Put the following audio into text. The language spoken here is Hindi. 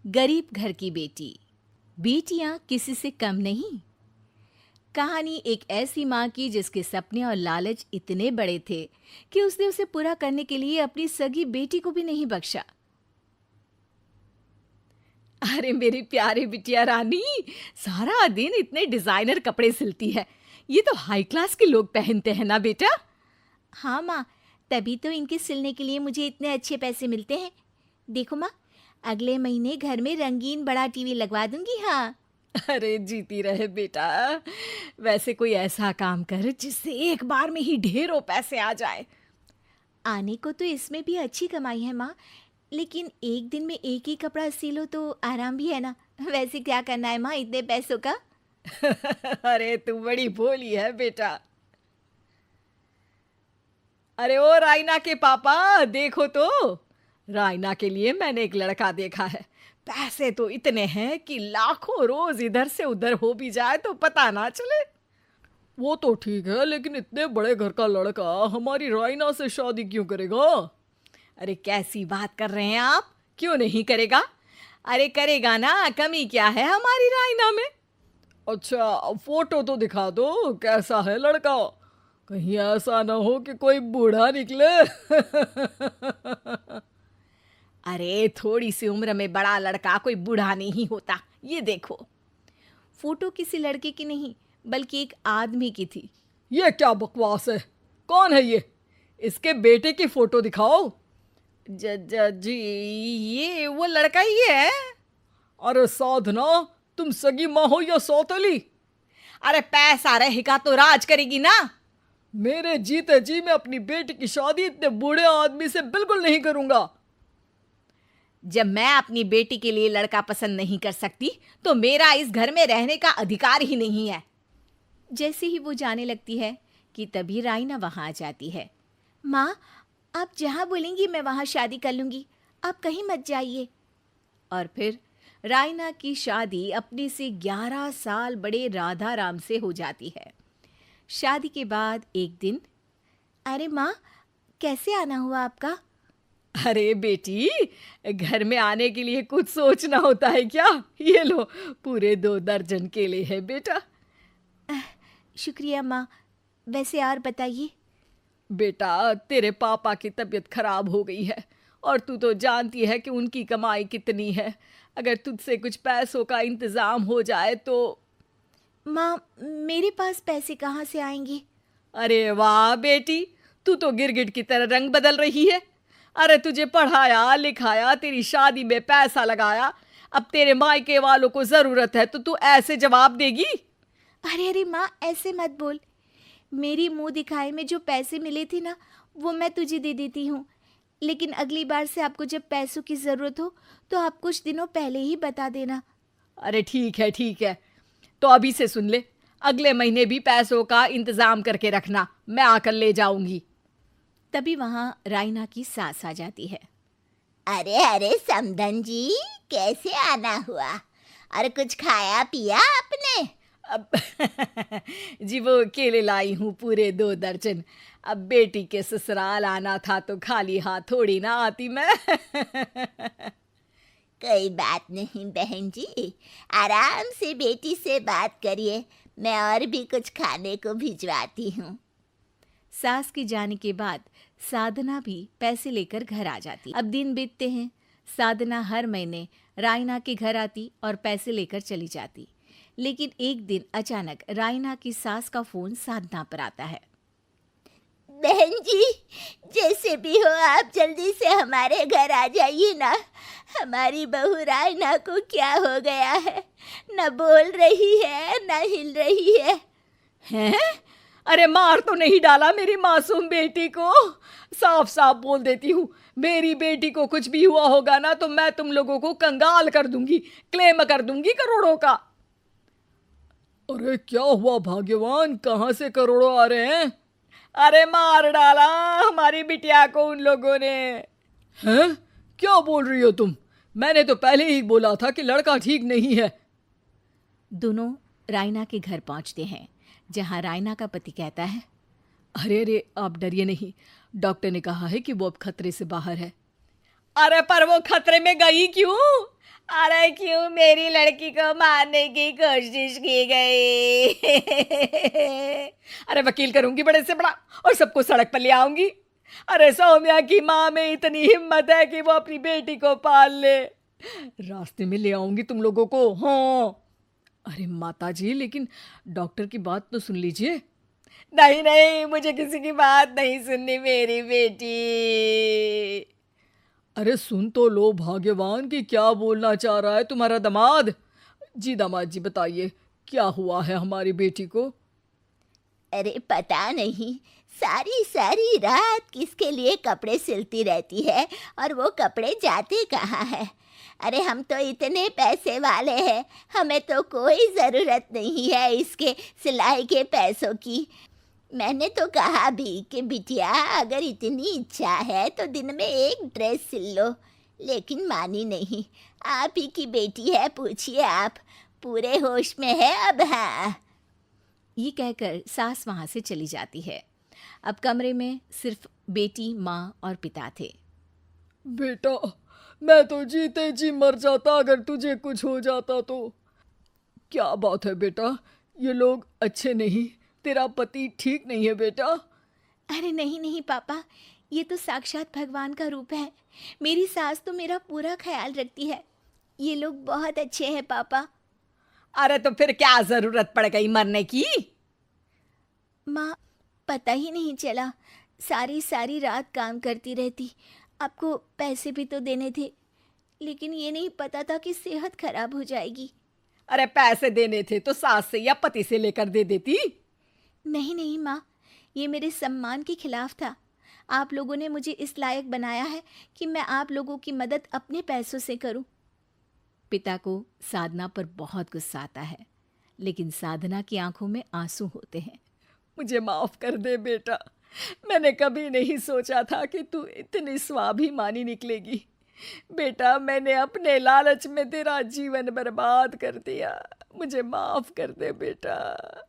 गरीब घर की बेटी, बेटियां किसी से कम नहीं। कहानी एक ऐसी माँ की जिसके सपने और लालच इतने बड़े थे कि उसने उसे पूरा करने के लिए अपनी सगी बेटी को भी नहीं बख्शा। अरे मेरी प्यारी बिटिया रानी, सारा दिन इतने डिजाइनर कपड़े सिलती है। ये तो हाई क्लास के लोग पहनते हैं ना बेटा। हाँ माँ, तभी तो इनके सिलने के लिए मुझे इतने अच्छे पैसे मिलते हैं। देखो माँ, अगले महीने घर में रंगीन बड़ा टीवी लगवा दूंगी। हाँ। अरे जीती रहे बेटा। वैसे कोई ऐसा काम कर जिससे एक बार में ही ढेरों पैसे आ जाए। आने को तो इसमें भी अच्छी कमाई है माँ, लेकिन एक दिन में एक ही कपड़ा सिलो तो आराम भी है ना। वैसे क्या करना है माँ इतने पैसों का? अरे तू बड़ी भोली है बेटा। अरे ओ रायना के पापा, देखो तो। रायना के लिए मैंने एक लड़का देखा है। पैसे तो इतने हैं कि लाखों रोज इधर से उधर हो भी जाए तो पता ना चले। वो तो ठीक है, लेकिन इतने बड़े घर का लड़का हमारी रायना से शादी क्यों करेगा? अरे कैसी बात कर रहे हैं आप? क्यों नहीं करेगा? अरे करेगा ना, कमी क्या है हमारी रायना में? अच्छा, फोटो तो दिखा दो, कैसा है लड़का? कहीं ऐसा ना हो कि कोई बूढ़ा निकले। अरे थोड़ी सी उम्र में बड़ा लड़का कोई बूढ़ा नहीं होता। ये देखो। फोटो किसी लड़के की नहीं, बल्कि एक आदमी की थी। ये क्या बकवास है? कौन है ये? इसके बेटे की फोटो दिखाओ। जी, ये वो लड़का ही है। अरे साधना, तुम सगी माँ हो या सौतेली? अरे पैसा रहेगा तो राज करेगी ना। मेरे जीते जी मैं अपनी बेटी की शादी इतने बूढ़े आदमी से बिल्कुल नहीं करूंगा। जब मैं अपनी बेटी के लिए लड़का पसंद नहीं कर सकती तो मेरा इस घर में रहने का अधिकार ही नहीं है। जैसे ही वो जाने लगती है कि तभी राइना वहां आ जाती है। माँ, आप जहां बोलेंगी मैं वहां शादी कर लूंगी, आप कहीं मत जाइए। और फिर राइना की शादी अपने से 11 साल बड़े राधा राम से हो जाती है। शादी के बाद एक दिन, अरे माँ, कैसे आना हुआ आपका? अरे बेटी, घर में आने के लिए कुछ सोचना होता है क्या? ये लो, पूरे 2 दर्जन केले हैं बेटा। शुक्रिया माँ। वैसे और बताइए। बेटा, तेरे पापा की तबीयत खराब हो गई है और तू तो जानती है कि उनकी कमाई कितनी है। अगर तुझसे कुछ पैसों का इंतजाम हो जाए तो। माँ, मेरे पास पैसे कहाँ से आएंगे? अरे वाह बेटी, तू तो गिरगिट की तरह रंग बदल रही है। अरे तुझे पढ़ाया लिखाया, तेरी शादी में पैसा लगाया, अब तेरे मायके वालों को जरूरत है तो तू ऐसे जवाब देगी? अरे अरे माँ, ऐसे मत बोल। मेरी मुंह दिखाए में जो पैसे मिले थे ना, वो मैं तुझे दे देती हूँ। लेकिन अगली बार से आपको जब पैसों की ज़रूरत हो तो आप कुछ दिनों पहले ही बता देना। अरे ठीक है ठीक है, तो अभी से सुन ले, अगले महीने भी पैसों का इंतजाम करके रखना, मैं आकर ले जाऊंगी। तभी वहां राइना की सास आ जाती है। अरे अरे समधन जी, कैसे आना हुआ? अरे कुछ खाया पिया आपने? अब जी वो केले लाई हूँ पूरे 2 दर्जन। अब बेटी के ससुराल आना था तो खाली हाथ थोड़ी ना आती मैं। कोई बात नहीं बहन जी, आराम से बेटी से बात करिए, मैं और भी कुछ खाने को भिजवाती हूँ। सास के जाने के बाद साधना भी पैसे लेकर घर आ जाती। अब दिन बीतते हैं। साधना हर महीने रायना के घर आती और पैसे लेकर चली जाती। लेकिन एक दिन अचानक रायना की सास का फोन साधना पर आता है। बहन जी, जैसे भी हो आप जल्दी से हमारे घर आ जाइए ना। हमारी बहू रायना को क्या हो गया है? न बोल रही है न हिल रही है। हैं? अरे मार तो नहीं डाला मेरी मासूम बेटी को? साफ साफ बोल देती हूँ, मेरी बेटी को कुछ भी हुआ होगा ना तो मैं तुम लोगों को कंगाल कर दूंगी, क्लेम कर दूंगी करोड़ों का। अरे क्या हुआ भाग्यवान, कहाँ से करोड़ों आ रहे हैं? अरे मार डाला हमारी बिटिया को उन लोगों ने। हैं? क्या बोल रही हो तुम? मैंने तो पहले ही बोला था कि लड़का ठीक नहीं है। दोनों रायना के घर पहुंचते हैं, जहां रायना का पति कहता है, अरे अरे आप डरिए नहीं, डॉक्टर ने कहा है कि वो अब खतरे से बाहर है। अरे पर वो खतरे में गई क्यों? अरे क्यों मेरी लड़की को मारने की कोशिश की गई? अरे वकील करूंगी बड़े से बड़ा और सबको सड़क पर ले आऊंगी। अरे सौम्या की माँ में इतनी हिम्मत है कि वो अपनी बेटी को पाल ले। रास्ते में ले आऊंगी तुम लोगों को। हाँ। अरे माता जी, लेकिन डॉक्टर की बात तो सुन लीजिए। नहीं नहीं, मुझे किसी की बात नहीं सुननी मेरी बेटी। अरे सुन तो लो भाग्यवान कि क्या बोलना चाह रहा है तुम्हारा दामाद। जी दामाद जी, बताइए क्या हुआ है हमारी बेटी को? अरे पता नहीं, सारी सारी रात किसके लिए कपड़े सिलती रहती है और वो कपड़े जाते कहाँ है। अरे हम तो इतने पैसे वाले हैं, हमें तो कोई ज़रूरत नहीं है इसके सिलाई के पैसों की। मैंने तो कहा भी कि बिटिया अगर इतनी इच्छा है तो दिन में एक ड्रेस सिल लो, लेकिन मानी नहीं। आप ही की बेटी है, पूछिए आप, पूरे होश में है अब। हाँ। ये कहकर सास वहां से चली जाती है। अब कमरे में सिर्फ बेटी, माँ और पिता थे। बेटा, मैं तो जीते जी मर जाता अगर तुझे कुछ हो जाता तो। क्या बात है बेटा, ये लोग अच्छे नहीं, तेरा पति ठीक नहीं है बेटा। अरे नहीं नहीं पापा, ये तो साक्षात भगवान का रूप है। मेरी सास तो मेरा पूरा ख्याल रखती है। ये लोग बहुत अच्छे हैं पापा। अरे तो फिर क्या जरूरत पड़ गई मरने की? माँ, पता ही नहीं चला, सारी सारी रात काम करती रहती। आपको पैसे भी तो देने थे, लेकिन ये नहीं पता था कि सेहत खराब हो जाएगी। अरे पैसे देने थे तो सास से या पति से लेकर दे देती। नहीं नहीं माँ, ये मेरे सम्मान के खिलाफ था। आप लोगों ने मुझे इस लायक बनाया है कि मैं आप लोगों की मदद अपने पैसों से करूं। पिता को साधना पर बहुत गुस्सा आता है, लेकिन साधना की आंखों में आंसू होते हैं। मुझे माफ कर दे बेटा, मैंने कभी नहीं सोचा था कि तू इतनी स्वाभिमानी निकलेगी। बेटा, मैंने अपने लालच में तेरा जीवन बर्बाद कर दिया, मुझे माफ कर दे बेटा।